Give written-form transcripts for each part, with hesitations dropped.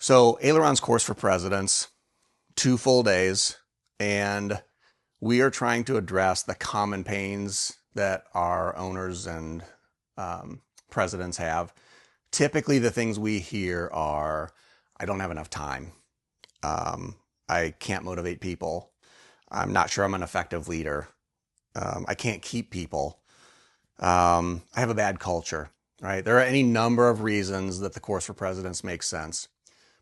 So Aileron's course for presidents, 2 full days, and we are trying to address the common pains that our owners and presidents have. Typically, the things we hear are, I don't have enough time. Um, I can't motivate people. I'm not sure I'm an effective leader. I can't keep people. I have a bad culture, right? There are any number of reasons that the course for presidents makes sense.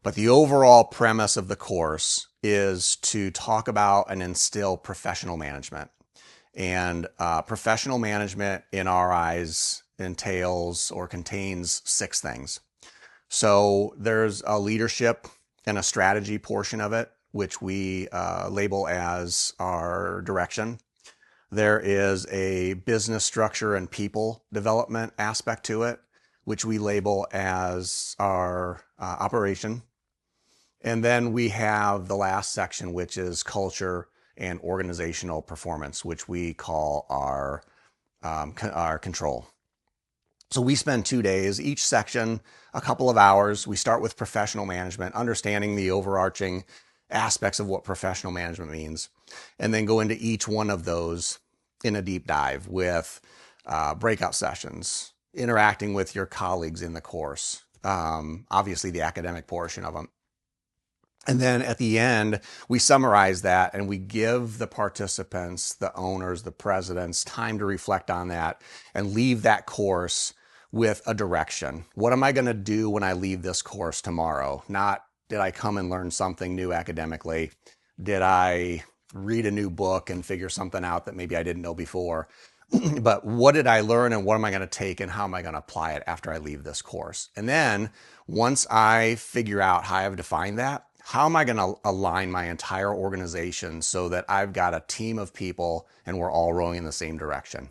But the overall premise of the course is to talk about and instill professional management. And professional management, in our eyes, entails or contains 6 things. So there's a leadership and a strategy portion of it, which we label as our direction. There is a business structure and people development aspect to it, which we label as our operation. And then we have the last section, which is culture and organizational performance, which we call our control. So we spend 2 days, each section a couple of hours. We start with professional management, understanding the overarching aspects of what professional management means, and then go into each one of those in a deep dive with breakout sessions, interacting with your colleagues in the course, obviously the academic portion of them. And then at the end, we summarize that and we give the participants, the owners, the presidents, time to reflect on that and leave that course with a direction. What am I going to do when I leave this course tomorrow? Not, did I come and learn something new academically? Did I read a new book and figure something out that maybe I didn't know before? But what did I learn and what am I going to take and how am I going to apply it after I leave this course? And then once I figure out how I've defined that, how am I going to align my entire organization so that I've got a team of people and we're all rowing in the same direction?